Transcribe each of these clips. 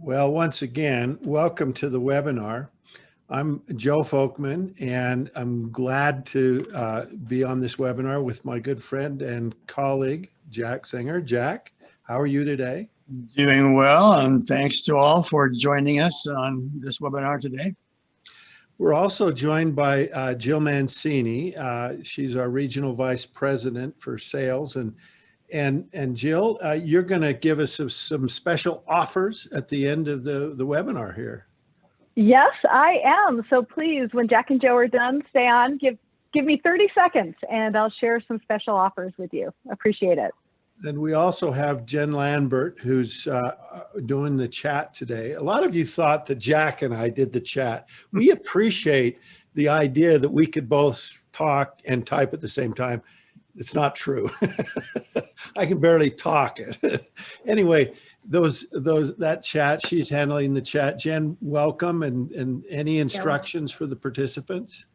Well, once again, welcome to the webinar. I'm Joe Folkman, and I'm glad to be on this webinar with my good friend and colleague, Jack Zenger. Jack, how are you today? Doing well, and thanks to all for joining us on this webinar today. We're also joined by Jill Mancini. She's our Regional Vice President for Sales. And Jill, you're going to give us some special offers at the end of the webinar here. Yes, I am. So please, when Jack and Joe are done, stay on. Give me 30 seconds, and I'll share some special offers with you. Appreciate it. And we also have Jen Lambert, who's doing the chat today. A lot of you thought that Jack and I did the chat. We appreciate the idea that we could both talk and type at the same time. It's not true. I can barely talk it. Anyway, that chat, she's handling the chat. Jen, welcome, and any instructions for the participants?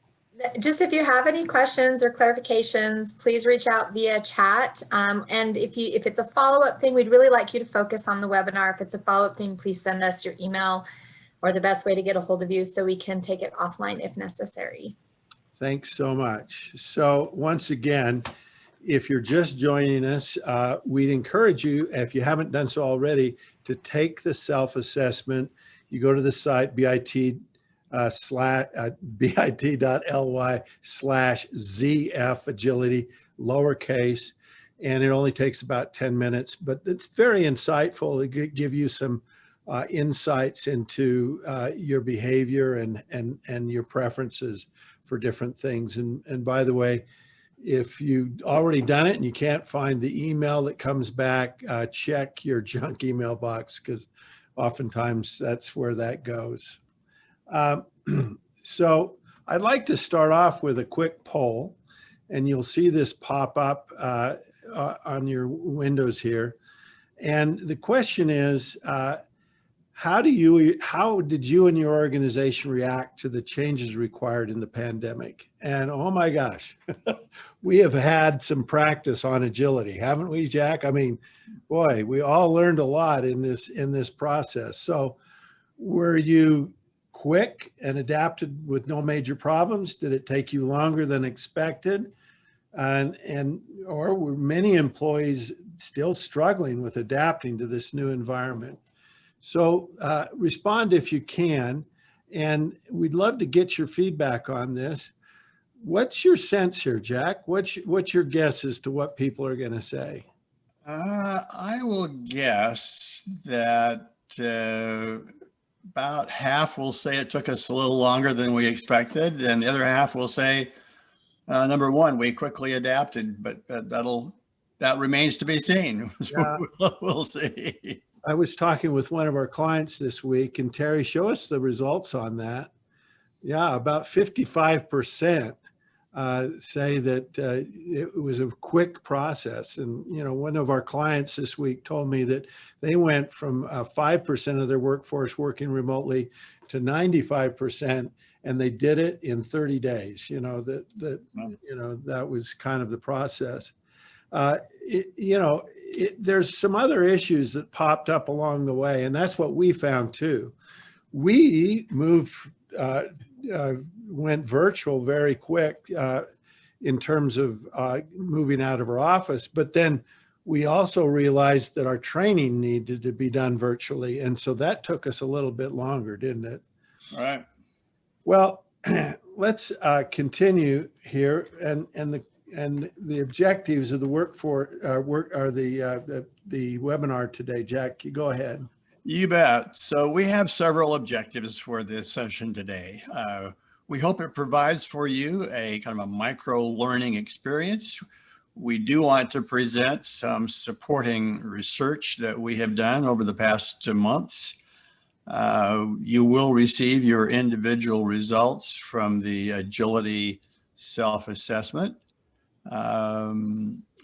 Just if you have any questions or clarifications, please reach out via chat. And if it's a follow-up thing, we'd really like you to focus on the webinar. If it's a follow-up thing, please send us your email or the best way to get a hold of you so we can take it offline if necessary. Thanks so much. So once again, if you're just joining us, we'd encourage you, if you haven't done so already, to take the self-assessment. You go to the site bit.ly/ZF agility, lowercase, and it only takes about 10 minutes, but it's very insightful. It give you some insights into your behavior and your preferences for different things. And by the way, if you've already done it and you can't find the email that comes back, check your junk email box, because oftentimes that's where that goes. So I'd like to start off with a quick poll, and you'll see this pop up on your windows here. And the question is, how did you and your organization react to the changes required in the pandemic? And oh my gosh, we have had some practice on agility, haven't we, Jack? I mean, boy, we all learned a lot in this process. So were you quick and adapted with no major problems? Did it take you longer than expected? Or were many employees still struggling with adapting to this new environment? So respond if you can, and we'd love to get your feedback on this. What's your sense here, Jack? What's your guess as to what people are going to say? I will guess that about half will say it took us a little longer than we expected, and the other half will say, number one, we quickly adapted, but that remains to be seen. So yeah. We'll see. I was talking with one of our clients this week, and Terry, show us the results on that. Yeah, about 55% say that it was a quick process. And, you know, one of our clients this week told me that they went from 5% of their workforce working remotely to 95%, and they did it in 30 days. You know, that was kind of the process. There's some other issues that popped up along the way, and that's what we found too. We went virtual very quick in terms of moving out of our office, but then we also realized that our training needed to be done virtually, and so that took us a little bit longer, didn't it? All right. Well, let's continue here, and the objectives of the the webinar today. Jack, you go ahead. You bet. So we have several objectives for this session today. We hope it provides for you a kind of a micro learning experience. We do want to present some supporting research that we have done over the past months. You will receive your individual results from the agility self-assessment.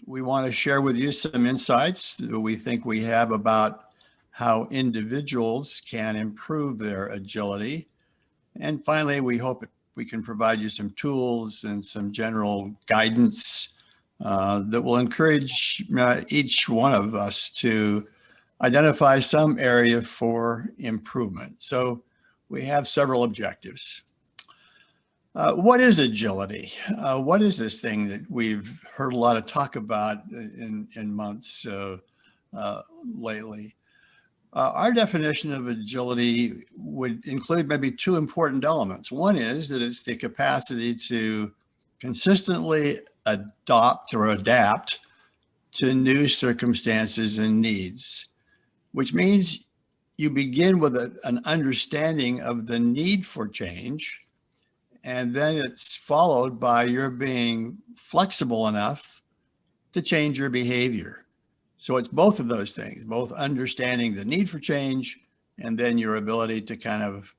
We want to share with you some insights that we think we have about how individuals can improve their agility. And finally, we hope we can provide you some tools and some general guidance that will encourage each one of us to identify some area for improvement. So we have several objectives. What is agility? What is this thing that we've heard a lot of talk about in months lately? Our definition of agility would include maybe two important elements. One is that it's the capacity to consistently adopt or adapt to new circumstances and needs, which means you begin with an understanding of the need for change, and then it's followed by your being flexible enough to change your behavior. So it's both of those things, both understanding the need for change and then your ability to kind of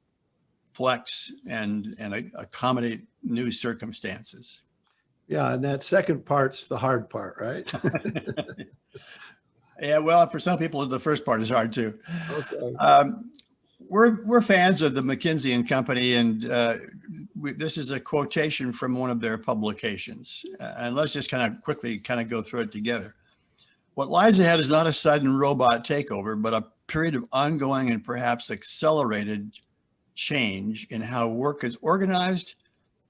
flex and accommodate new circumstances. Yeah, and that second part's the hard part, right? Yeah, well, for some people, the first part is hard too. Okay. We're fans of the McKinsey and Company, and this is a quotation from one of their publications. And let's just kind of quickly go through it together. What lies ahead is not a sudden robot takeover, but a period of ongoing and perhaps accelerated change in how work is organized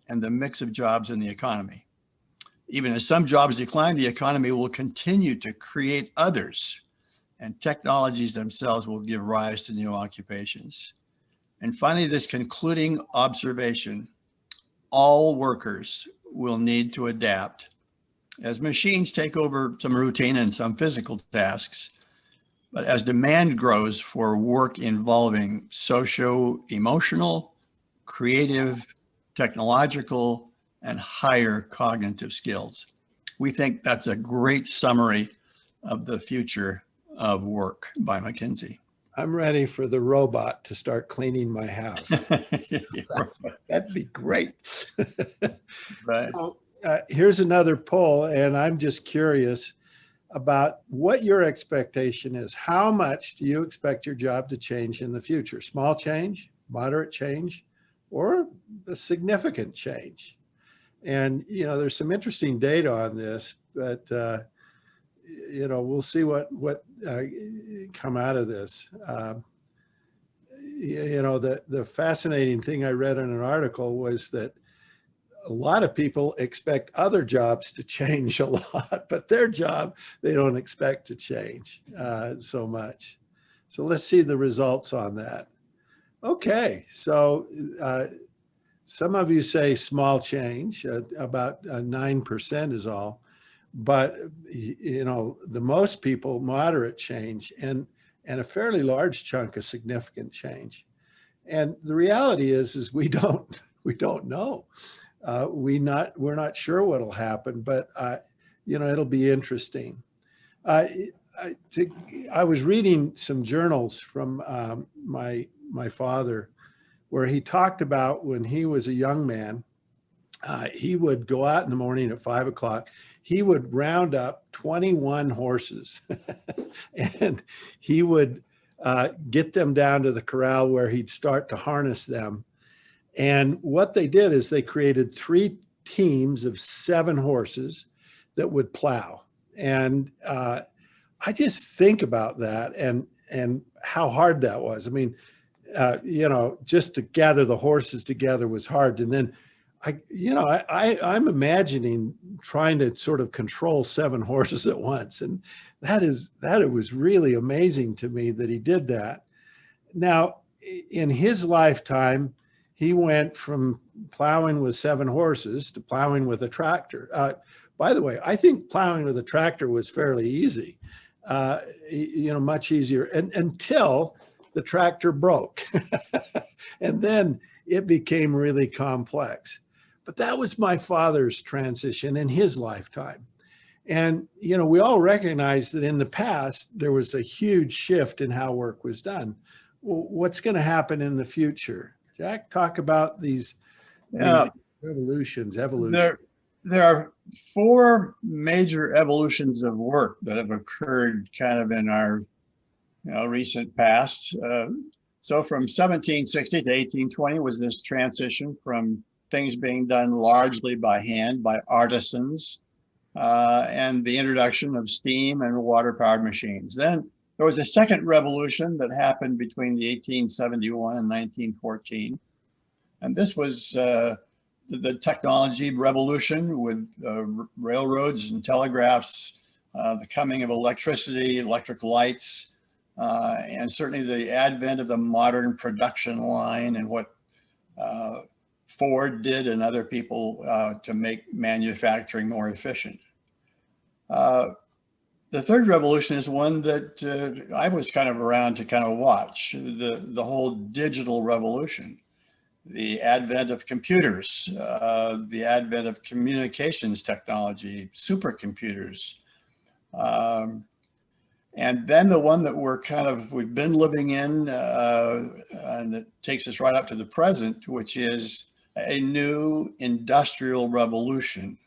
and the mix of jobs in the economy. Even as some jobs decline, the economy will continue to create others, and technologies themselves will give rise to new occupations. And finally, this concluding observation: all workers will need to adapt as machines take over some routine and some physical tasks. But as demand grows for work involving socio-emotional, creative, technological, and higher cognitive skills. We think that's a great summary of the future of work by McKinsey. I'm ready for the robot to start cleaning my house. That'd be great. Right. So, here's another poll, and I'm just curious about what your expectation is. How much do you expect your job to change in the future? Small change, moderate change, or a significant change? And, there's some interesting data on this, but, we'll see what come out of this. The fascinating thing I read in an article was that a lot of people expect other jobs to change a lot, but their job, they don't expect to change so much. So let's see the results on that. Okay, so some of you say small change, about 9% is all, but the most people moderate change, and a fairly large chunk of significant change. And the reality is we don't know. We're not sure what'll happen, but it'll be interesting. I was reading some journals from my father, where he talked about when he was a young man, he would go out in the morning at 5 o'clock. He would round up 21 horses and he would get them down to the corral where he'd start to harness them. And what they did is they created 3 teams of 7 horses that would plow. And I just think about that and how hard that was. I mean, just to gather the horses together was hard. And then I'm imagining trying to sort of control 7 horses at once. And it was really amazing to me that he did that. Now, in his lifetime, he went from plowing with 7 horses to plowing with a tractor. By the way, I think plowing with a tractor was fairly easy, much easier until the tractor broke. And then it became really complex. But that was my father's transition in his lifetime. And, we all recognize that in the past, there was a huge shift in how work was done. Well, what's going to happen in the future? Jack, talk about these evolutions. There are 4 major evolutions of work that have occurred kind of in our recent past. So from 1760 to 1820 was this transition from things being done largely by hand by artisans and the introduction of steam and water-powered machines. Then There was a second revolution that happened between the 1871 and 1914. And this was the technology revolution with railroads and telegraphs, the coming of electricity, electric lights, and certainly the advent of the modern production line and what Ford did and other people to make manufacturing more efficient. The third revolution is one that I was kind of around to kind of watch, the whole digital revolution, the advent of computers, the advent of communications technology, supercomputers. And then the one that we've been living in, and it takes us right up to the present, which is a new industrial revolution.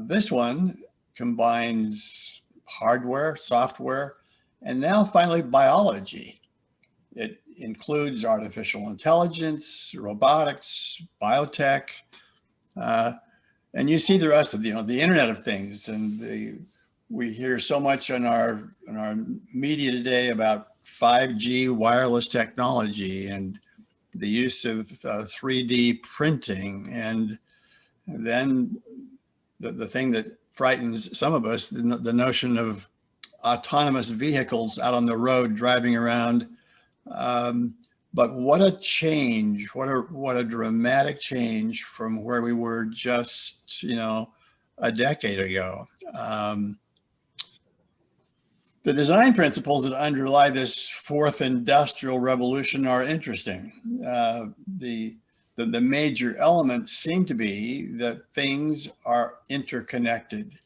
This one combines hardware, software, and now finally biology. It includes artificial intelligence, robotics, biotech, and you see the rest of the Internet of Things. And we hear so much in our media today about 5G wireless technology and the use of 3D printing, and then the thing that frightens some of us, the notion of autonomous vehicles out on the road driving around. But what a change, what a dramatic change from where we were just, a decade ago. The design principles that underlie this fourth industrial revolution are interesting. The major elements seem to be that things are interconnected,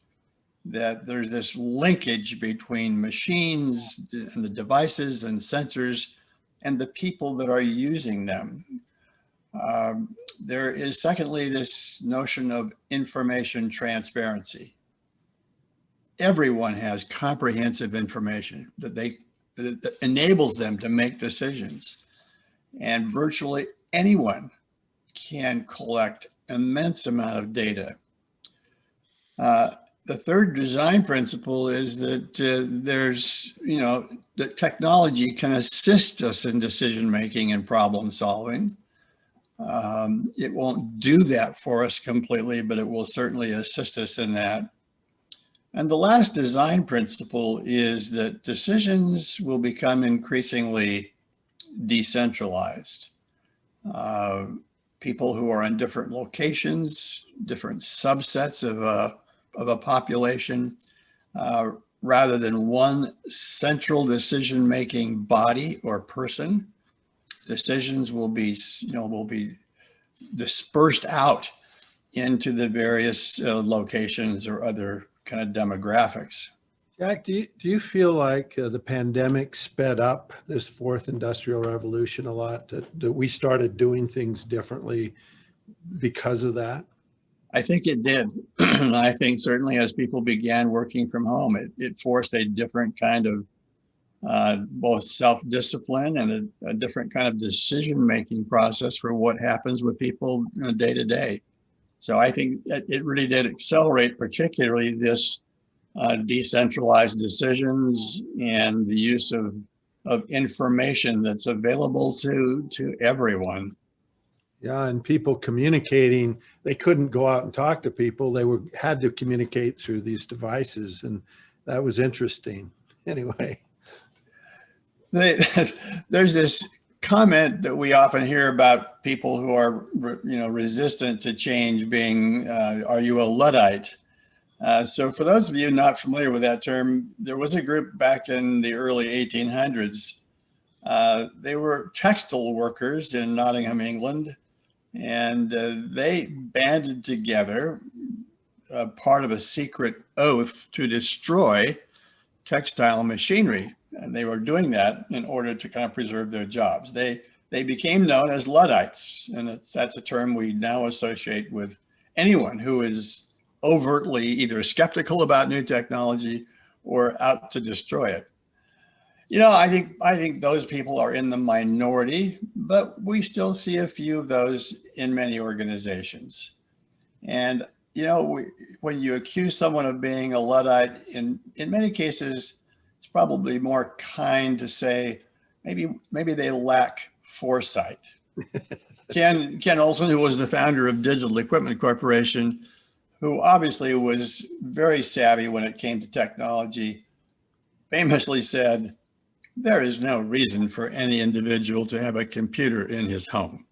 that there's this linkage between machines and the devices and sensors and the people that are using them. There is, secondly, this notion of information transparency. Everyone has comprehensive information that enables them to make decisions, and virtually anyone can collect immense amount of data. The third design principle is that that technology can assist us in decision making and problem solving. It won't do that for us completely, but it will certainly assist us in that. And the last design principle is that decisions will become increasingly decentralized. People who are in different locations, different subsets of a population, rather than one central decision-making body or person, decisions will be dispersed out into the various locations or other kind of demographics. Jack, do you feel like the pandemic sped up this fourth industrial revolution a lot, that we started doing things differently because of that? I think it did. I think certainly as people began working from home, it forced a different kind of both self-discipline and a different kind of decision-making process for what happens with people day to day. So I think it really did accelerate, particularly this decentralized decisions and the use of information that's available to everyone. Yeah, and people communicating, they couldn't go out and talk to people. They had to communicate through these devices, and that was interesting. Anyway. There's this comment that we often hear about people who are, resistant to change being, are you a Luddite? So for those of you not familiar with that term, there was a group back in the early 1800s. They were textile workers in Nottingham, England, and they banded together, part of a secret oath to destroy textile machinery. And they were doing that in order to kind of preserve their jobs. They became known as Luddites, and that's a term we now associate with anyone who is overtly either skeptical about new technology or out to destroy it. I think those people are in the minority, but we still see a few of those in many organizations. And when you accuse someone of being a Luddite, in many cases, it's probably more kind to say maybe they lack foresight. Ken Olson, who was the founder of Digital Equipment Corporation, who obviously was very savvy when it came to technology, famously said, "There is no reason for any individual to have a computer in his home."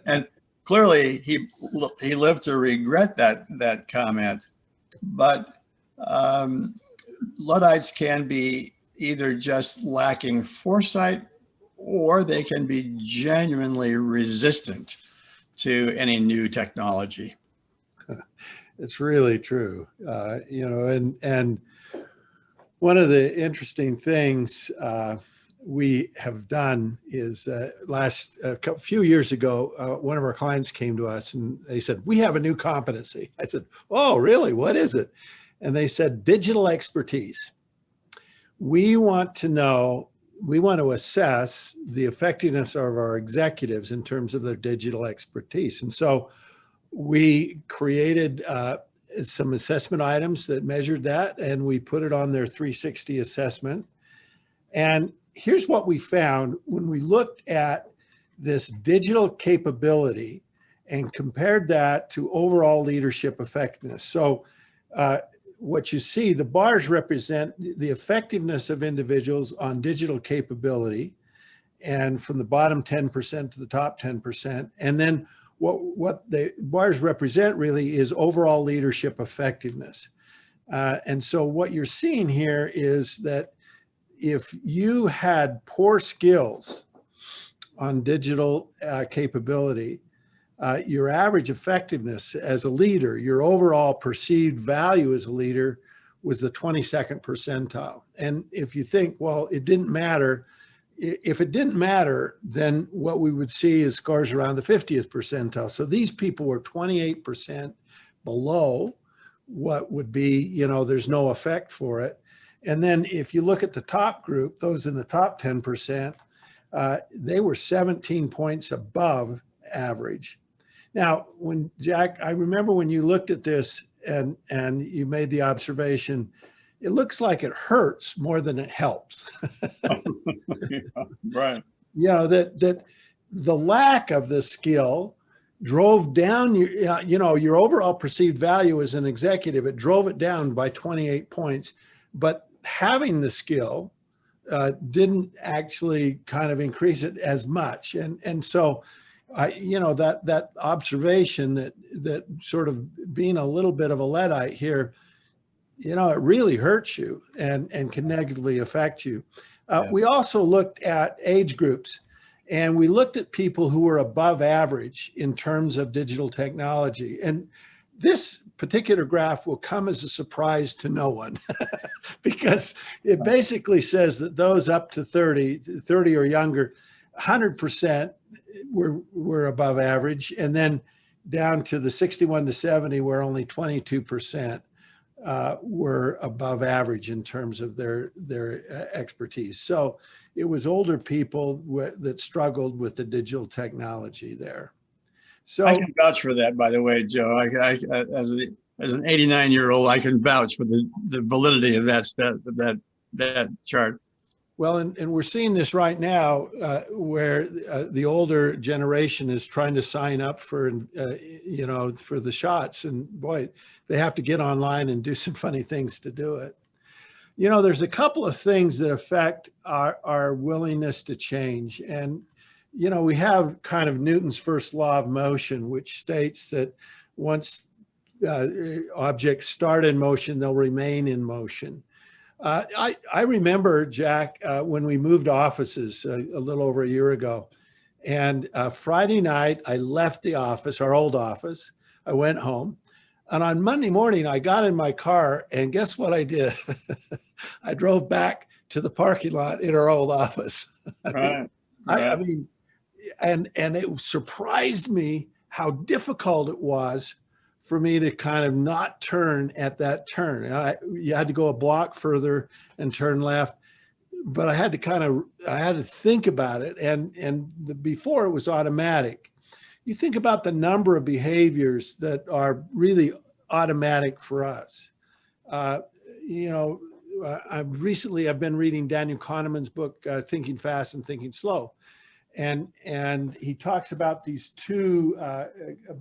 And clearly he lived to regret that comment. But Luddites can be either just lacking foresight, or they can be genuinely resistant to any new technology. It's really true. And one of the interesting things we have done is few years ago, one of our clients came to us and they said, "We have a new competency." I said, "Oh, really? What is it?" And they said, "Digital expertise. We want to assess the effectiveness of our executives in terms of their digital expertise." And so we created some assessment items that measured that, and we put it on their 360 assessment. And here's what we found when we looked at this digital capability and compared that to overall leadership effectiveness. So what you see, the bars represent the effectiveness of individuals on digital capability, and from the bottom 10% to the top 10%. And then what the bars represent really is overall leadership effectiveness. And so what you're seeing here is that if you had poor skills on digital capability, your average effectiveness as a leader, your overall perceived value as a leader was the 22nd percentile. And if you think, well, it didn't matter, if it didn't matter, then what we would see is scores around the 50th percentile. So these people were 28% below what would be, there's no effect for it. And then if you look at the top group, those in the top 10%, they were 17 points above average. Now, Jack, I remember when you looked at this and you made the observation, it looks like it hurts more than it helps. Yeah, right. That the lack of the skill drove down your overall perceived value as an executive. It drove it down by 28 points, but having the skill didn't actually kind of increase it as much. And so that observation that sort of being a little bit of a Luddite here, it really hurts you and can negatively affect you. We also looked at age groups, and we looked at people who were above average in terms of digital technology. And this particular graph will come as a surprise to no one because it basically says that those up to 30 or younger, 100% were above average. And then down to the 61 to 70, where only 22% were above average in terms of their expertise. So it was older people that struggled with the digital technology there. So I can vouch for that, by the way, Joe. As an 89-year-old, I can vouch for the validity of that chart. Well, and we're seeing this right now where the older generation is trying to sign up for, for the shots. And boy, they have to get online and do some funny things to do it. There's a couple of things that affect our willingness to change. And, we have kind of Newton's first law of motion, which states that once objects start in motion, they'll remain in motion. I remember, Jack, when we moved offices a little over a year ago, and Friday night I left the office, our old office. I went home, and on Monday morning I got in my car, and guess what I did? I drove back to the parking lot in our old office. Right. I mean, and it surprised me how difficult it was for me to kind of not turn at that turn. You had to go a block further and turn left, but I had to think about it. And before it was automatic. You think about the number of behaviors that are really automatic for us. I've been reading Daniel Kahneman's book, Thinking Fast and Thinking Slow. And he talks about these two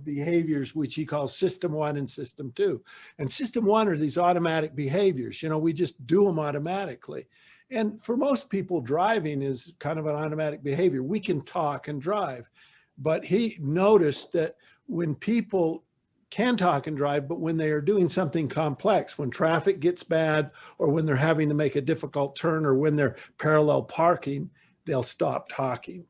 behaviors, which he calls system 1 and system 2. And system 1 are these automatic behaviors. You know, we just do them automatically. And for most people, driving is kind of an automatic behavior. We can talk and drive. But he noticed that when people can talk and drive, but when they are doing something complex, when traffic gets bad, or when they're having to make a difficult turn, or when they're parallel parking, they'll stop talking.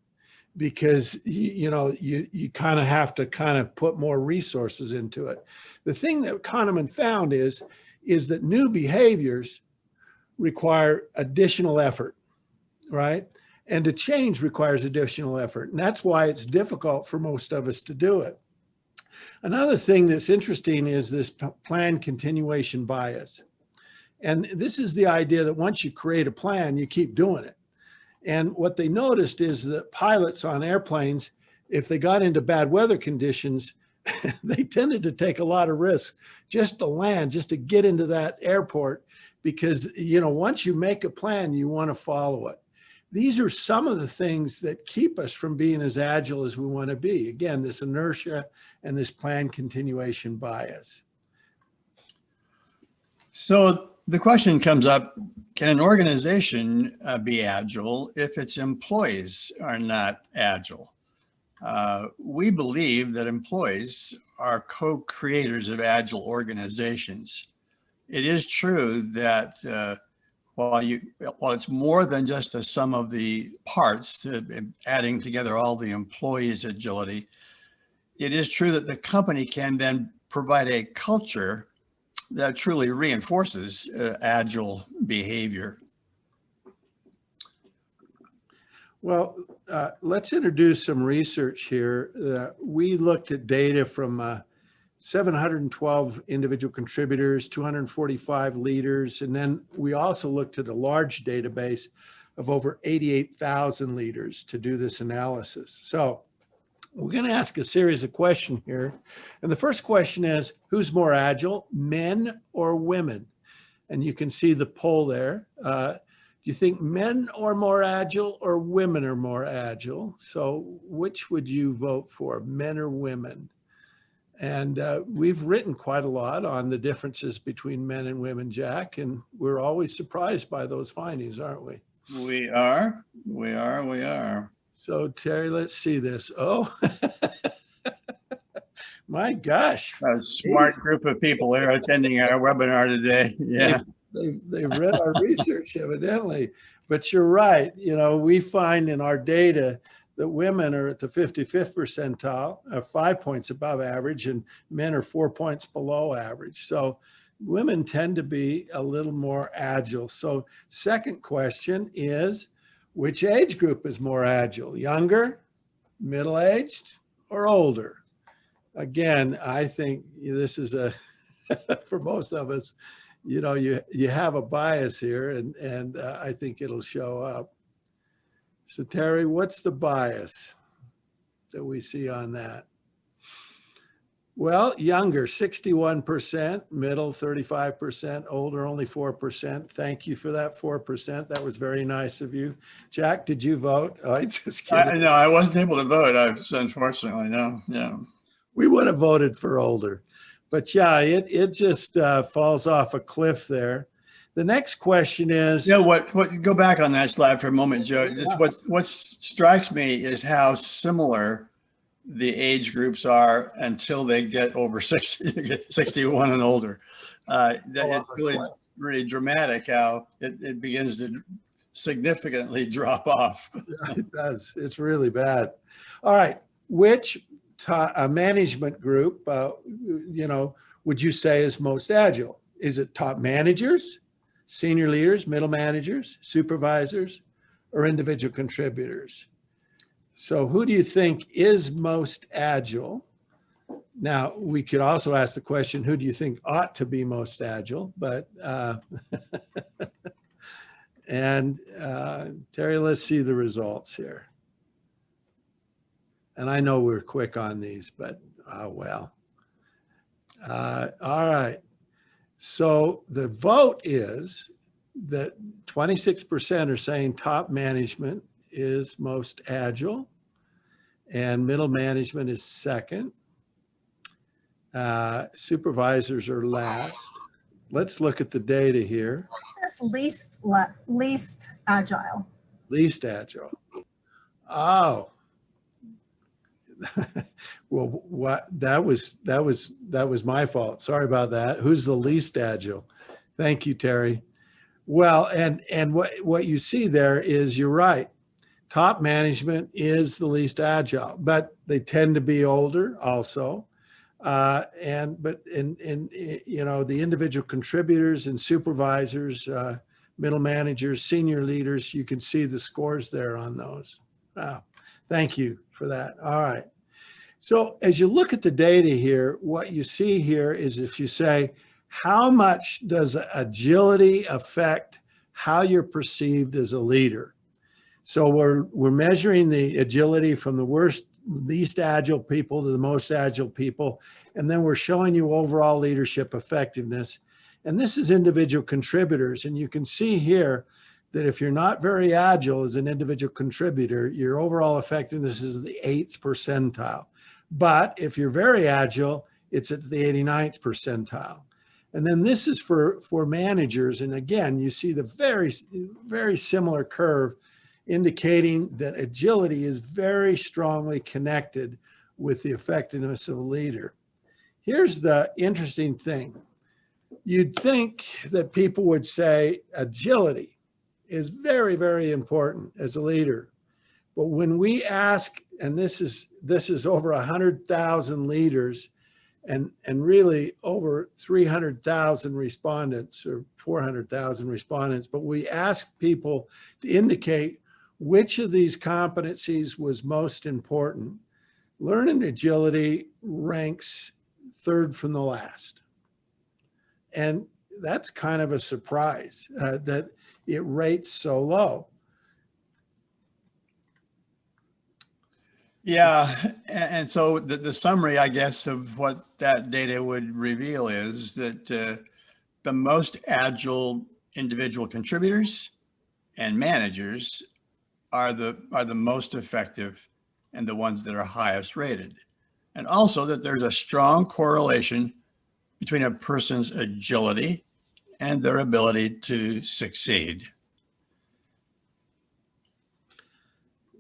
Because you kind of have to kind of put more resources into it. The thing that Kahneman found is that new behaviors require additional effort, right? And to change requires additional effort. And that's why it's difficult for most of us to do it. Another thing that's interesting is this plan continuation bias. And this is the idea that once you create a plan, you keep doing it. And what they noticed is that pilots on airplanes, if they got into bad weather conditions, they tended to take a lot of risks just to land, just to get into that airport, because, you know, once you make a plan, you want to follow it. These are some of the things that keep us from being as agile as we want to be. Again, this inertia and this plan continuation bias. So the question comes up, can an organization be agile if its employees are not agile? We believe that employees are co-creators of agile organizations. It is true that while it's more than just a sum of the parts, adding together all the employees' agility, it is true that the company can then provide a culture that truly reinforces agile behavior. Well, let's introduce some research here. We looked at data from 712 individual contributors, 245 leaders, and then we also looked at a large database of over 88,000 leaders to do this analysis. So we're going to ask a series of questions here. And the first question is, who's more agile, men or women? And you can see the poll there. Do you think men are more agile or women are more agile? So which would you vote for, men or women? And we've written quite a lot on the differences between men and women, Jack, and we're always surprised by those findings, aren't we? We are. So Terry, let's see this. Oh, my gosh. A smart group of people there attending our webinar today. Yeah. They've read our research evidently, but you're right. You know, we find in our data that women are at the 55th percentile, 5 points above average, and men are 4 points below average. So women tend to be a little more agile. So second question is, which age group is more agile? Younger, middle-aged, or older? Again, I think this is for most of us, you know, you have a bias here, and I think it'll show up. So Terry, what's the bias that we see on that? Well, younger, 61%, middle, 35%, older, only 4%. Thank you for that 4%. That was very nice of you. Jack, did you vote? Oh, I just kidding. No, I wasn't able to vote. Unfortunately, no. Yeah. We would have voted for older. But yeah, it just falls off a cliff there. The next question is, you know what go back on that slide for a moment, Joe. Yeah. What strikes me is how similar the age groups are until they get over 60, 61 and older. It's really dramatic how it begins to significantly drop off. It does. It's really bad. All right. Which management group, you know, would you say is most agile? Is it top managers, senior leaders, middle managers, supervisors, or individual contributors? So who do you think is most agile? Now, we could also ask the question, who do you think ought to be most agile? But, and Terry, let's see the results here. And I know we're quick on these, but well. All right. So the vote is that 26% are saying top management is most agile and middle management is second. Supervisors are last. Let's look at the data here. Least agile. Least agile. Oh, well, what that was my fault. Sorry about that. Who's the least agile? Thank you, Terry. Well, and what you see there is you're right. Top management is the least agile, but they tend to be older also. But you know, the individual contributors and supervisors, middle managers, senior leaders, you can see the scores there on those. Wow. Thank you for that. All right. So as you look at the data here, what you see here is if you say, how much does agility affect how you're perceived as a leader? So we're measuring the agility from the least agile people to the most agile people. And then we're showing you overall leadership effectiveness. And this is individual contributors. And you can see here that if you're not very agile as an individual contributor, your overall effectiveness is the 8th percentile. But if you're very agile, it's at the 89th percentile. And then this is for managers. And again, you see the very similar curve indicating that agility is very strongly connected with the effectiveness of a leader. Here's the interesting thing. You'd think that people would say agility is very, very important as a leader. But when we ask, and this is over 100,000 leaders and really over 300,000 respondents or 400,000 respondents, but we ask people to indicate which of these competencies was most important. Learning agility ranks 3rd from the last. And that's kind of a surprise that it rates so low. Yeah, and so the summary, I guess, of what that data would reveal is that the most agile individual contributors and managers are the most effective and the ones that are highest rated. And also that there's a strong correlation between a person's agility and their ability to succeed.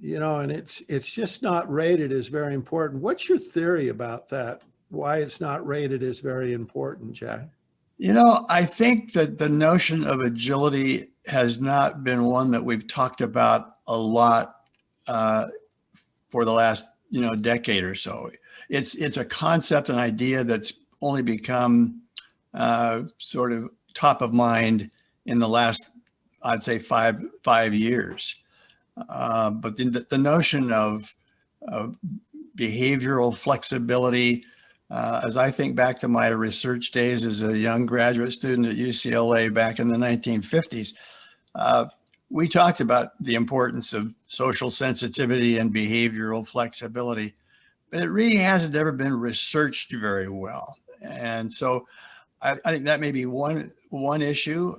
You know, and it's just not rated as very important. What's your theory about that? Why it's not rated as very important, Jack? You know, I think that the notion of agility has not been one that we've talked about a lot for the last, decade or so. It's a concept, an idea that's only become sort of top of mind in the last, I'd say, five years. But the notion of behavioral flexibility, as I think back to my research days as a young graduate student at UCLA back in the 1950s, we talked about the importance of social sensitivity and behavioral flexibility, but it really hasn't ever been researched very well. And so I think that may be one issue.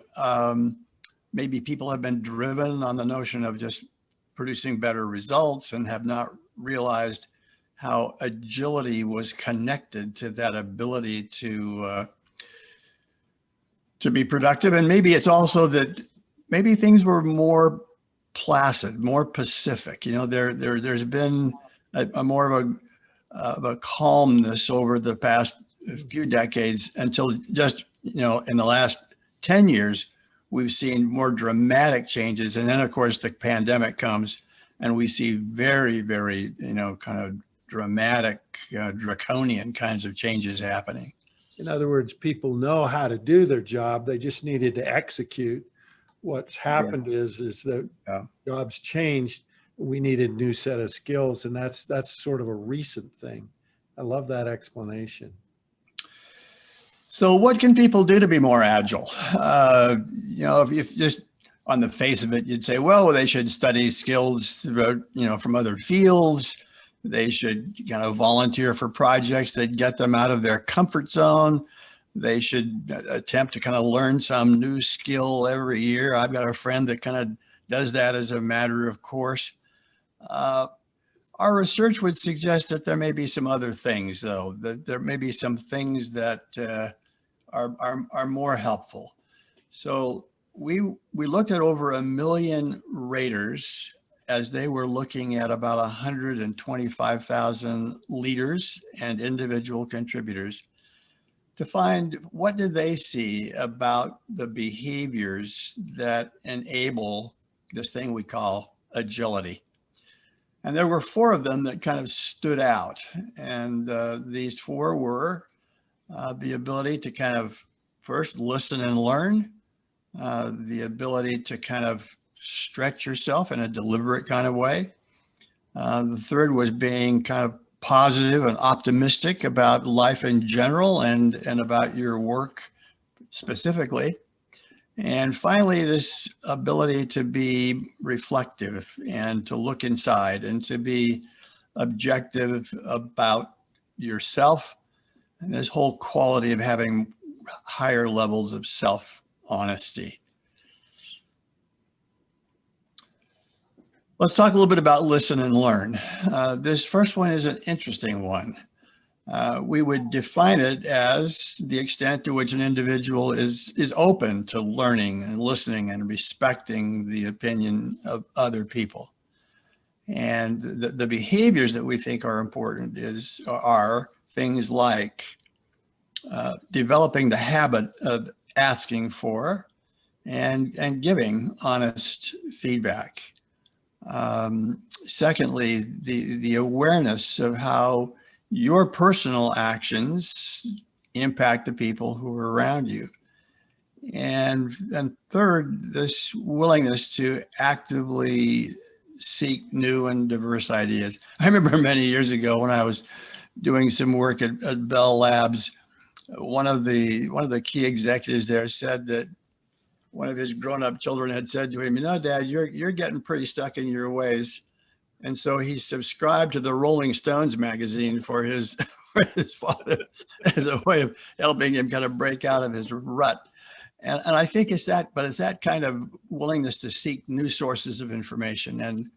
Maybe people have been driven on the notion of just producing better results and have not realized how agility was connected to that ability to be productive. And maybe it's also that maybe things were more placid, more pacific. There's been a more of a calmness over the past few decades until just, in the last 10 years, we've seen more dramatic changes. And then of course the pandemic comes and we see very, very, kind of dramatic, draconian kinds of changes happening. In other words, people know how to do their job. They just needed to execute. What's happened is that jobs changed. We needed a new set of skills. And that's sort of a recent thing. I love that explanation. So what can people do to be more agile? If just on the face of it, you'd say, well, they should study skills, from other fields. They should kind of volunteer for projects that get them out of their comfort zone. They should attempt to kind of learn some new skill every year. I've got a friend that kind of does that as a matter of course. Our research would suggest that there may be some other things, though, that there may be some things that are more helpful. So we looked at over 1 million raters as they were looking at about 125,000 leaders and individual contributors to find what did they see about the behaviors that enable this thing we call agility. And there were 4 of them that kind of stood out. And these 4 were the ability to kind of first listen and learn, the ability to kind of stretch yourself in a deliberate kind of way. The third was being kind of positive and optimistic about life in general and about your work specifically. And finally, this ability to be reflective and to look inside and to be objective about yourself, and this whole quality of having higher levels of self-honesty. Let's talk a little bit about listen and learn. This first one is an interesting one. We would define it as the extent to which an individual is open to learning and listening and respecting the opinion of other people. And the behaviors that we think are important are things like developing the habit of asking for and giving honest feedback. Secondly, the awareness of how your personal actions impact the people who are around you. And third, this willingness to actively seek new and diverse ideas. I remember many years ago when I was doing some work at Bell Labs, one of the key executives there said that one of his grown-up children had said to him, "You know, Dad, you're getting pretty stuck in your ways." And so he subscribed to the Rolling Stones magazine for his father as a way of helping him kind of break out of his rut. And I think it's that kind of willingness to seek new sources of information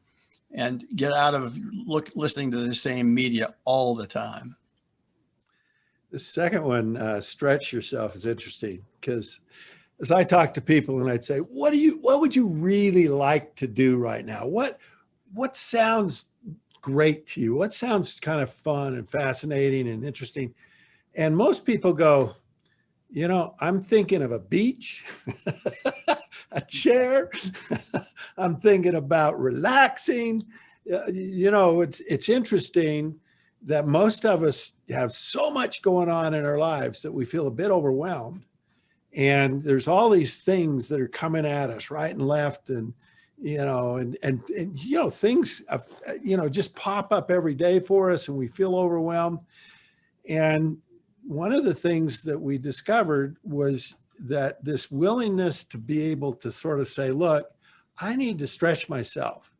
and get out of listening to the same media all the time. The second one, stretch yourself, is interesting because as I talk to people and I'd say, what would you really like to do right now? What sounds great to you? What sounds kind of fun and fascinating and interesting? And most people go, I'm thinking of a beach, a chair. I'm thinking about relaxing. It's interesting that most of us have so much going on in our lives that we feel a bit overwhelmed. And there's all these things that are coming at us right and left. And things, just pop up every day for us and we feel overwhelmed. And one of the things that we discovered was that this willingness to be able to sort of say, look, I need to stretch myself.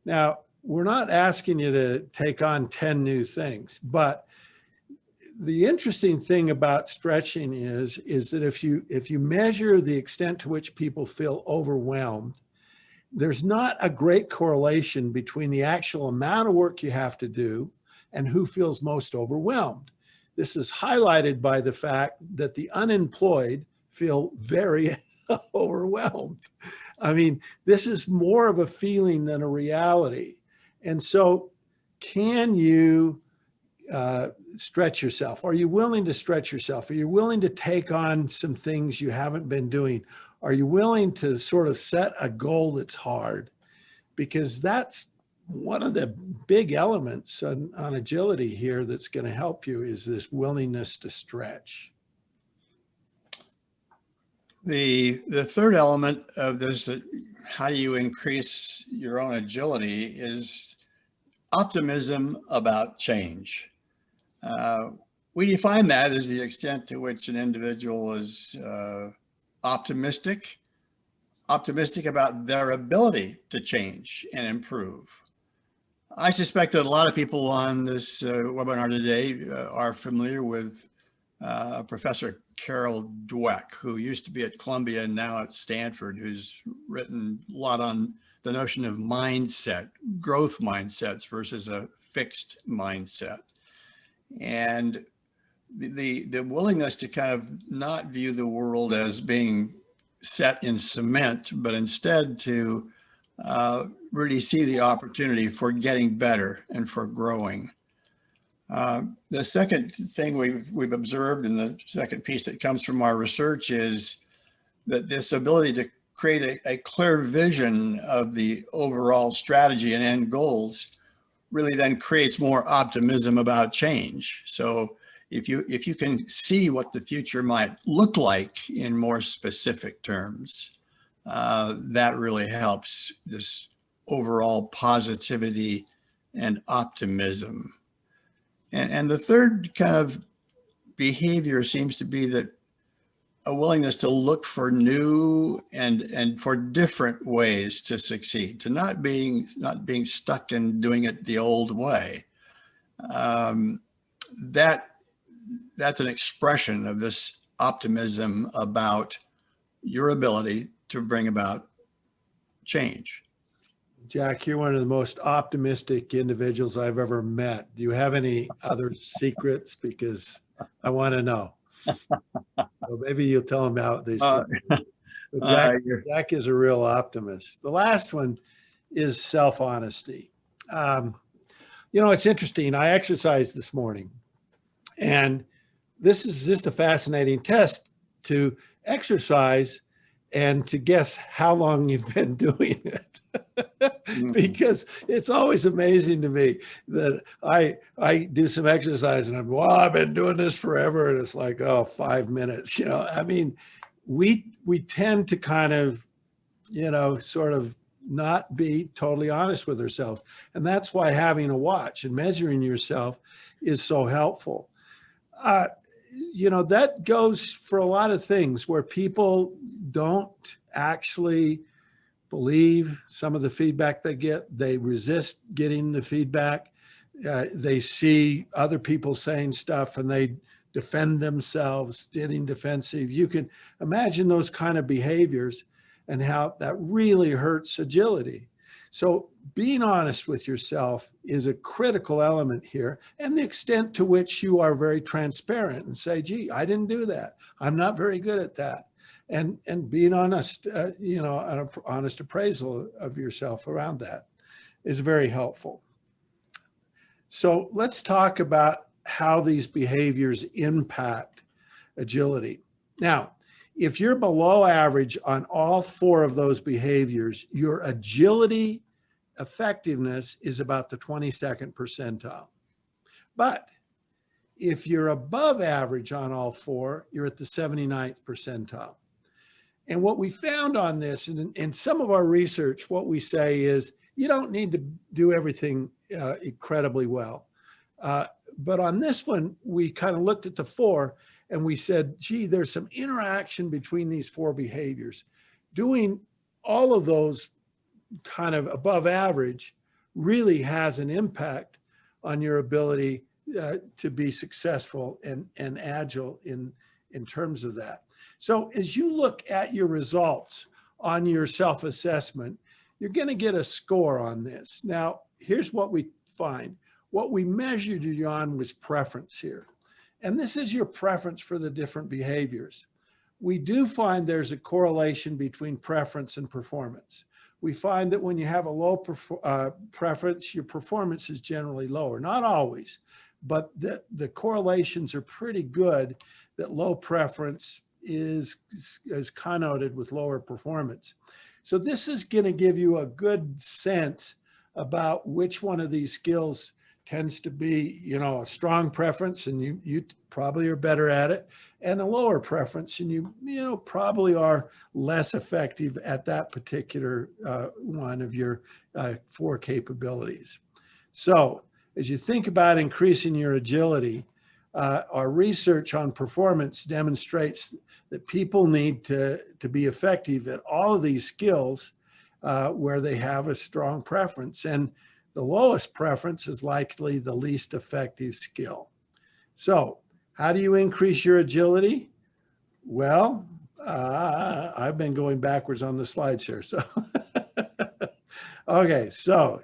Now, we're not asking you to take on 10 new things, but the interesting thing about stretching is that if you measure the extent to which people feel overwhelmed, there's not a great correlation between the actual amount of work you have to do and who feels most overwhelmed. This is highlighted by the fact that the unemployed feel very overwhelmed. I mean, this is more of a feeling than a reality. And so can you stretch yourself? Are you willing to stretch yourself? Are you willing to take on some things you haven't been doing? Are you willing to sort of set a goal that's hard? Because that's one of the big elements on agility here that's going to help you is this willingness to stretch. The third element of this, how do you increase your own agility, is optimism about change. We define that as the extent to which an individual is optimistic about their ability to change and improve. I suspect that a lot of people on this webinar today are familiar with Professor Carol Dweck, who used to be at Columbia and now at Stanford, who's written a lot on the notion of mindset, growth mindsets versus a fixed mindset. And the willingness to kind of not view the world as being set in cement, but instead to really see the opportunity for getting better and for growing. The second thing we've observed, and the second piece that comes from our research, is that this ability to create a clear vision of the overall strategy and end goals really then creates more optimism about change. So if you can see what the future might look like in more specific terms, that really helps this overall positivity and optimism. And the third kind of behavior seems to be that a willingness to look for new and for different ways to succeed, to not being stuck in doing it the old way. That's an expression of this optimism about your ability to bring about change. Jack, you're one of the most optimistic individuals I've ever met. Do you have any other secrets? Because I want to know. So maybe you'll tell them about these. But Jack is a real optimist. The last one is self-honesty. It's interesting. I exercised this morning, and this is just a fascinating test to exercise and to guess how long you've been doing it. Because it's always amazing to me that I do some exercise and I've been doing this forever. And it's like, 5 minutes, I mean, we tend to kind of, sort of not be totally honest with ourselves. And that's why having a watch and measuring yourself is so helpful. That goes for a lot of things where people don't actually believe some of the feedback they get. They resist getting the feedback. They see other people saying stuff and they defend themselves, getting defensive. You can imagine those kind of behaviors and how that really hurts agility. So being honest with yourself is a critical element here, and the extent to which you are very transparent and say, gee, I didn't do that. I'm not very good at that. And being honest, an honest appraisal of yourself around that is very helpful. So let's talk about how these behaviors impact agility. Now, if you're below average on all 4 of those behaviors, your agility effectiveness is about the 22nd percentile. But if you're above average on all 4, you're at the 79th percentile. And what we found on this, and in some of our research, what we say is you don't need to do everything incredibly well. But on this one, we kind of looked at the 4 and we said, gee, there's some interaction between these 4 behaviors. Doing all of those kind of above average really has an impact on your ability to be successful and agile in terms of that. So as you look at your results on your self-assessment, you're going to get a score on this. Now, here's what we find. What we measured you on was preference here. And this is your preference for the different behaviors. We do find there's a correlation between preference and performance. We find that when you have a low preference, your performance is generally lower. Not always, but the correlations are pretty good that low preference is connoted with lower performance. So this is going to give you a good sense about which one of these skills tends to be, a strong preference and you probably are better at it, and a lower preference and you probably are less effective at that particular one of your 4 capabilities. So as you think about increasing your agility, our research on performance demonstrates that people need to be effective at all of these skills where they have a strong preference. And the lowest preference is likely the least effective skill. So How do you increase your agility? Well, I've been going backwards on the slides here. So, okay, so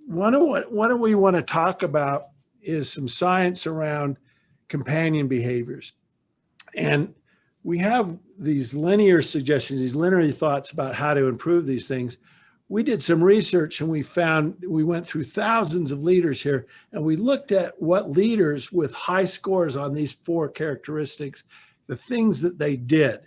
what we want to talk about is some science around companion behaviors. And we have these linear suggestions, these linear thoughts about how to improve these things. We did some research and we went through thousands of leaders here, and we looked at what leaders with high scores on these 4 characteristics, the things that they did.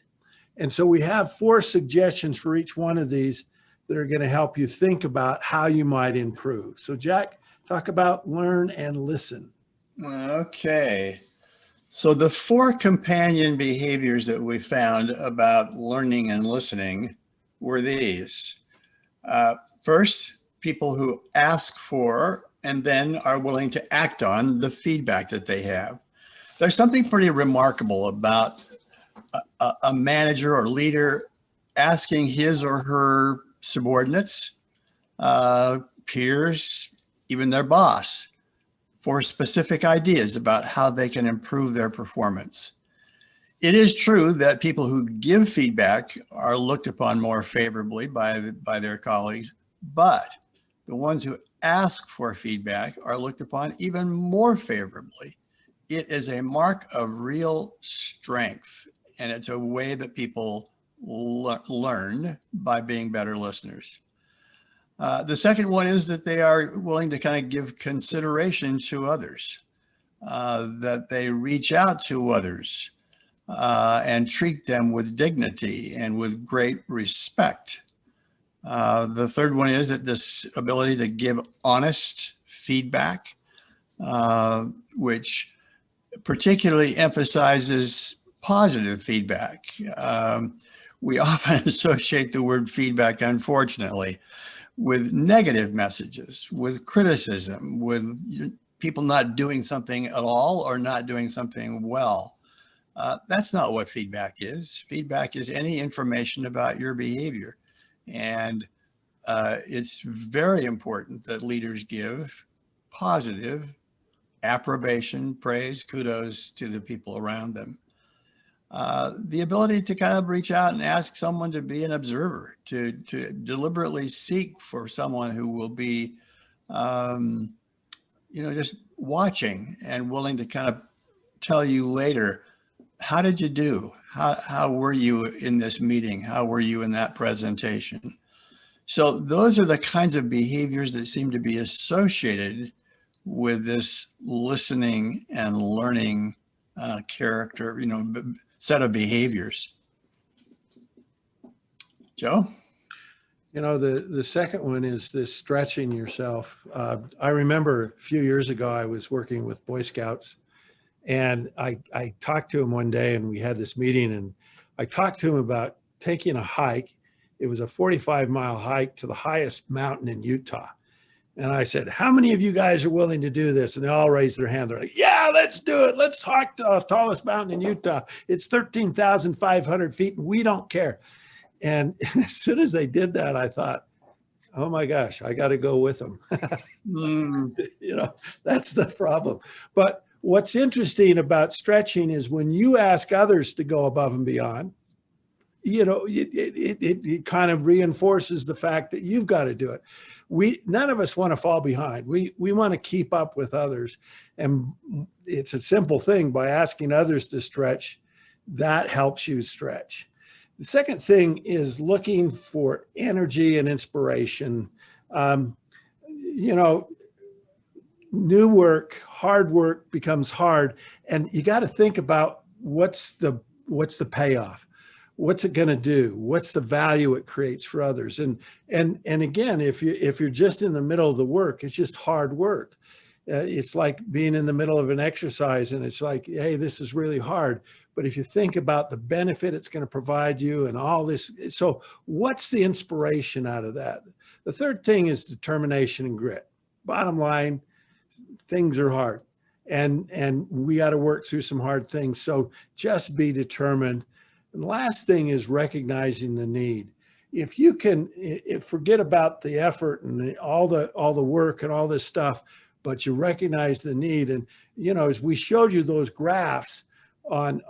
And so we have 4 suggestions for each one of these that are going to help you think about how you might improve. So Jack, talk about learn and listen. Okay. So the 4 companion behaviors that we found about learning and listening were these. First, people who ask for and then are willing to act on the feedback that they have. There's something pretty remarkable about a manager or leader asking his or her subordinates, peers, even their boss, for specific ideas about how they can improve their performance. It is true that people who give feedback are looked upon more favorably by their colleagues, but the ones who ask for feedback are looked upon even more favorably. It is a mark of real strength, and it's a way that people learn by being better listeners. The second one is that they are willing to kind of give consideration to others, that they reach out to others and treat them with dignity and with great respect. The third one is that this ability to give honest feedback, which particularly emphasizes positive feedback. We often associate the word feedback, unfortunately, with negative messages, with criticism, with people not doing something at all or not doing something well. That's not what feedback is. Feedback is any information about your behavior. And it's very important that leaders give positive approbation, praise, kudos to the people around them. The ability to kind of reach out and ask someone to be an observer, to deliberately seek for someone who will be, just watching and willing to kind of tell you later, how did you do? How were you in this meeting? How were you in that presentation? So those are the kinds of behaviors that seem to be associated with this listening and learning character, set of behaviors. Joe? The second one is this stretching yourself. I remember a few years ago, I was working with Boy Scouts, and I talked to him one day, and we had this meeting, and I talked to him about taking a hike. It was a 45-mile hike to the highest mountain in Utah. And I said, how many of you guys are willing to do this? And they all raised their hand. They're like, yeah, let's do it. Let's hike the tallest mountain in Utah. It's 13,500 feet, and we don't care. And as soon as they did that, I thought, oh my gosh, I got to go with them. That's the problem. But what's interesting about stretching is when you ask others to go above and beyond, it kind of reinforces the fact that you've got to do it. None of us want to fall behind. We want to keep up with others. And it's a simple thing. By asking others to stretch, that helps you stretch. The second thing is looking for energy and inspiration. New work, hard work becomes hard, and you got to think about what's the payoff. What's it going to do? What's the value it creates for others? And again, if you're just in the middle of the work, it's just hard work. It's like being in the middle of an exercise, and it's like, hey, this is really hard. But if you think about the benefit it's going to provide you and all this, so what's the inspiration out of that? The third thing is determination and grit. Bottom line, things are hard, and we got to work through some hard things. So just be determined. And the last thing is recognizing the need. If you can forget about the effort and all the work and all this stuff, but you recognize the need. And, you know, as we showed you those graphs on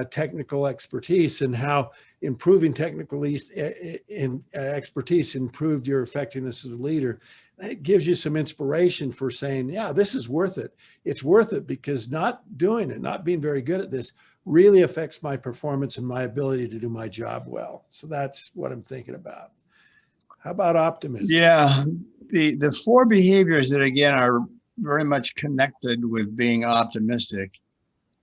technical expertise and how improving technical expertise improved your effectiveness as a leader, it gives you some inspiration for saying, yeah, this is worth it. It's worth it because not doing it, not being very good at this really affects my performance and my ability to do my job well. So that's what I'm thinking about. How about optimism? Yeah, the four behaviors that, again, are very much connected with being optimistic.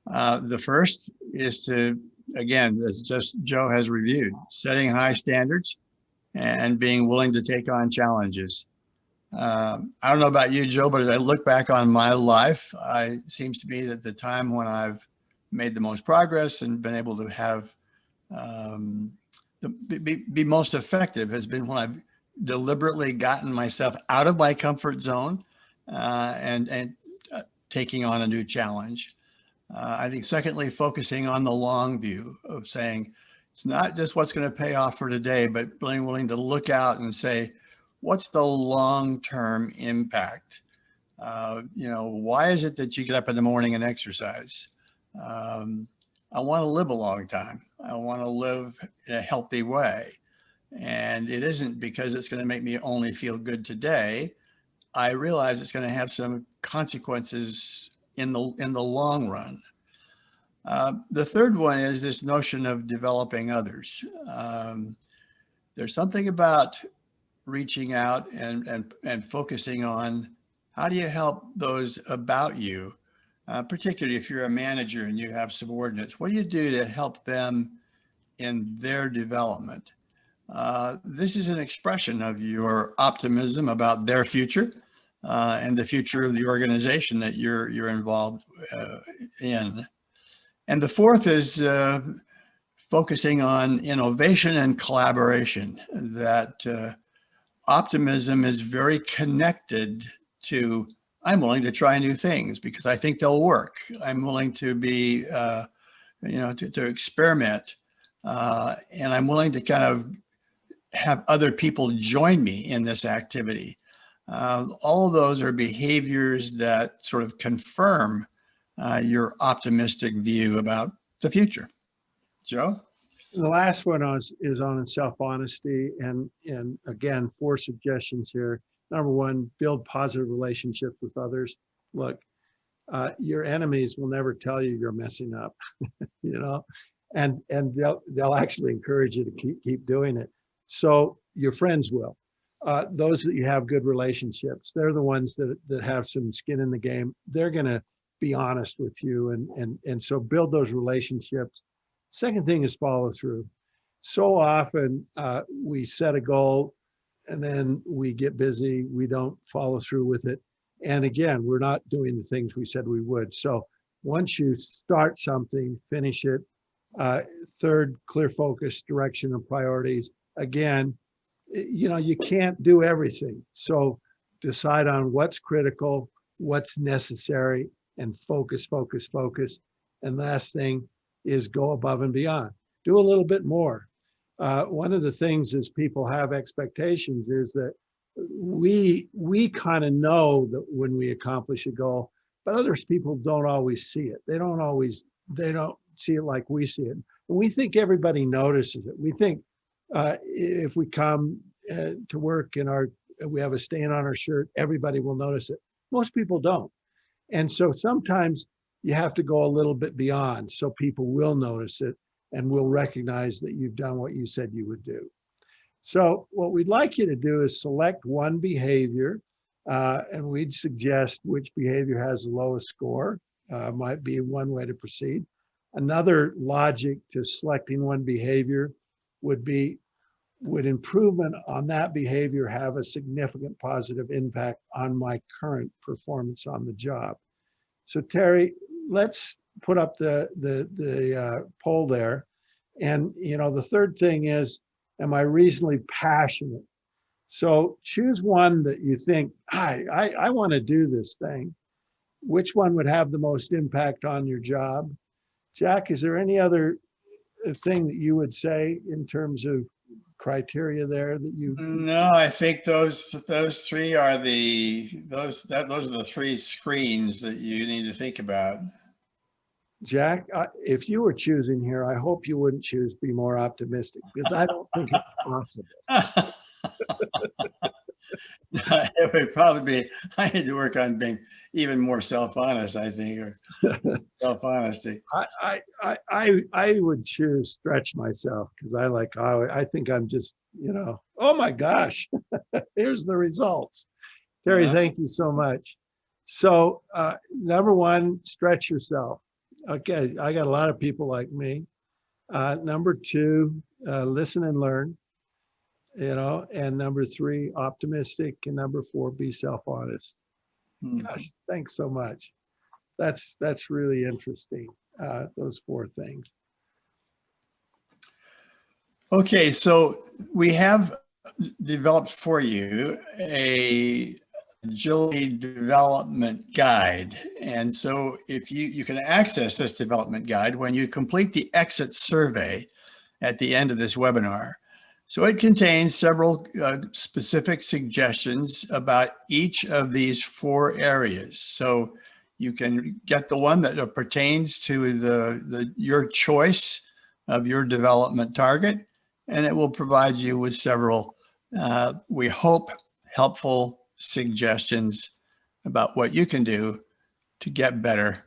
The first is to, again, as just Joe has reviewed, setting high standards and being willing to take on challenges. I don't know about you, Joe, but as I look back on my life, it seems to me that the time when I've made the most progress and been able to have be most effective has been when I've deliberately gotten myself out of my comfort zone and taking on a new challenge. I think secondly, focusing on the long view of saying, it's not just what's going to pay off for today, but being willing to look out and say, what's the long-term impact? You know, why is it that you get up in the morning and exercise? I want to live a long time. I want to live in a healthy way. And it isn't because it's going to make me only feel good today. I realize it's going to have some consequences in the long run. The third one is this notion of developing others. There's something about reaching out and focusing on how do you help those about you, particularly if you're a manager and you have subordinates. What do you do to help them in their development? This is an expression of your optimism about their future and the future of the organization that you're involved in. And the fourth is focusing on innovation and collaboration. That optimism is very connected to, I'm willing to try new things because I think they'll work. I'm willing to be, you know, to experiment. And I'm willing to kind of have other people join me in this activity. All of those are behaviors that sort of confirm your optimistic view about the future. Joe? The last one is on self-honesty. And again, 4 suggestions here. Number 1, build positive relationships with others. Look, your enemies will never tell you you're messing up, you know, and they'll actually encourage you to keep doing it. So your friends will. Those that you have good relationships, they're the ones that have some skin in the game. They're going to be honest with you. And so build those relationships. Second thing is follow through. So often we set a goal and then we get busy. We don't follow through with it. And again, we're not doing the things we said we would. So once you start something, finish it. Third, clear focus, direction, and priorities. Again, you know, you can't do everything. So decide on what's critical, what's necessary, and focus. And last thing is go above and beyond. Do a little bit more. One of the things is people have expectations is that we kind of know that when we accomplish a goal, but other people don't always see it. They don't see it like we see it. And we think everybody notices it. We think if we come to work and we have a stain on our shirt, everybody will notice it. Most people don't. And so sometimes you have to go a little bit beyond so people will notice it and will recognize that you've done what you said you would do. So what we'd like you to do is select one behavior, and we'd suggest which behavior has the lowest score. Might be one way to proceed. Another logic to selecting one behavior would be, would improvement on that behavior have a significant positive impact on my current performance on the job? So Terry, let's put up the poll there. And you know, the third thing is, am I reasonably passionate? So choose one that you think, I want to do this thing. Which one would have the most impact on your job? Jack, is there any other thing that you would say in terms of criteria there that you? No, I think those three are those are the three screens that you need to think about. Jack, if you were choosing here, I hope you wouldn't choose be more optimistic, because I don't think it's possible. It would probably be, I need to work on being even more self-honest, I think, or self-honesty. I would choose stretch myself, because I think I'm just, oh my gosh, here's the results. Terry, thank you so much. So number one, stretch yourself. Okay, I got a lot of people like me. Number two, listen and learn. And number three, optimistic, and number four, be self-honest. Gosh, thanks so much. That's really interesting, those four things. Okay, so we have developed for you a agility development guide. And so if you can access this development guide when you complete the exit survey at the end of this webinar. So it contains several specific suggestions about each of these four areas. So you can get the one that pertains to your choice of your development target, and it will provide you with several, we hope, helpful suggestions about what you can do to get better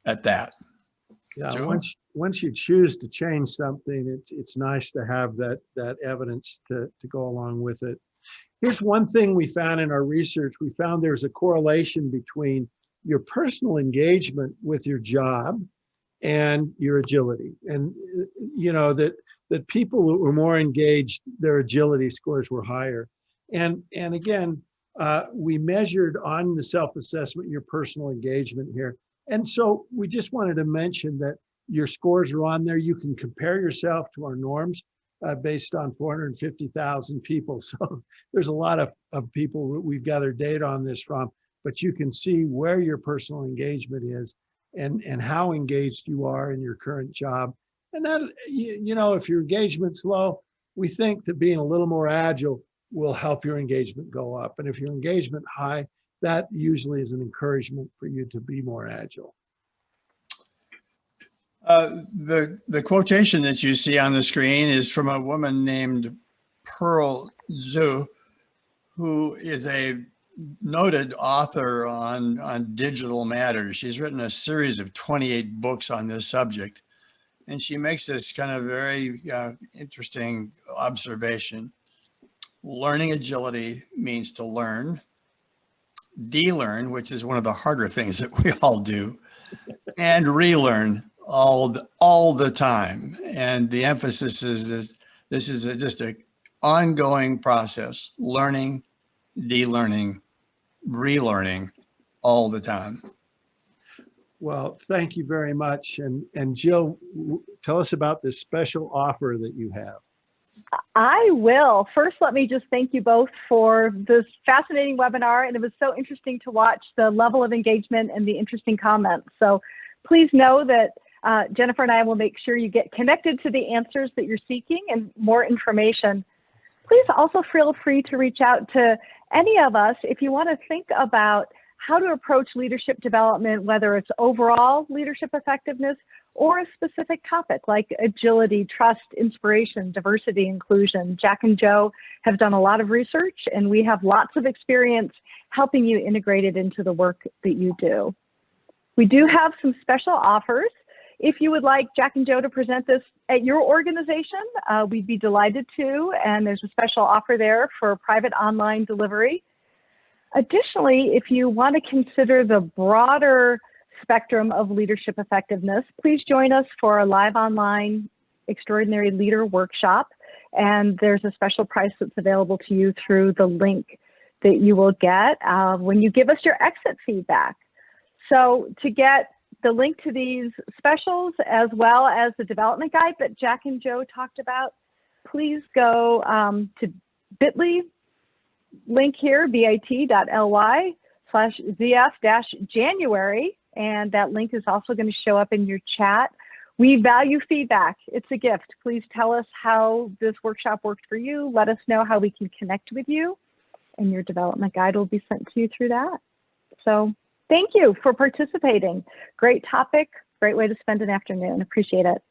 at that. Yeah, Joe? once you choose to change something, it's nice to have that evidence to go along with it. Here's one thing we found in our research. We found there's a correlation between your personal engagement with your job and your agility. And that people who were more engaged, their agility scores were higher. And again, we measured on the self-assessment your personal engagement here. And so we just wanted to mention that your scores are on there. You can compare yourself to our norms based on 450,000 people. So there's a lot of people that we've gathered data on this from, but you can see where your personal engagement is and how engaged you are in your current job. And that, if your engagement's low, we think that being a little more agile will help your engagement go up. And if your engagement high, that usually is an encouragement for you to be more agile. The quotation that you see on the screen is from a woman named Pearl Zhu, who is a noted author on digital matters. She's written a series of 28 books on this subject. And she makes this kind of very interesting observation. Learning agility means to learn, de-learn, which is one of the harder things that we all do, and relearn all the time. And the emphasis is this is just an ongoing process, learning, de-learning, relearning all the time. Well, thank you very much. And Jill, tell us about this special offer that you have. I will. First, let me just thank you both for this fascinating webinar. And it was so interesting to watch the level of engagement and the interesting comments. So please know that Jennifer and I will make sure you get connected to the answers that you're seeking and more information. Please also feel free to reach out to any of us if you want to think about how to approach leadership development, whether it's overall leadership effectiveness or a specific topic like agility, trust, inspiration, diversity, inclusion. Jack and Joe have done a lot of research, and we have lots of experience helping you integrate it into the work that you do. We do have some special offers. If you would like Jack and Joe to present this at your organization, we'd be delighted to, and there's a special offer there for private online delivery. Additionally, if you want to consider the broader spectrum of leadership effectiveness, please join us for a live online Extraordinary Leader Workshop. And there's a special price that's available to you through the link that you will get when you give us your exit feedback. So to get the link to these specials as well as the development guide that Jack and Joe talked about, please go to bit.ly link here, bit.ly/ZF-January, and that link is also going to show up in your chat. We value feedback. It's a gift. Please tell us how this workshop worked for you. Let us know how we can connect with you, and your development guide will be sent to you through that. So thank you for participating. Great topic, great way to spend an afternoon. Appreciate it.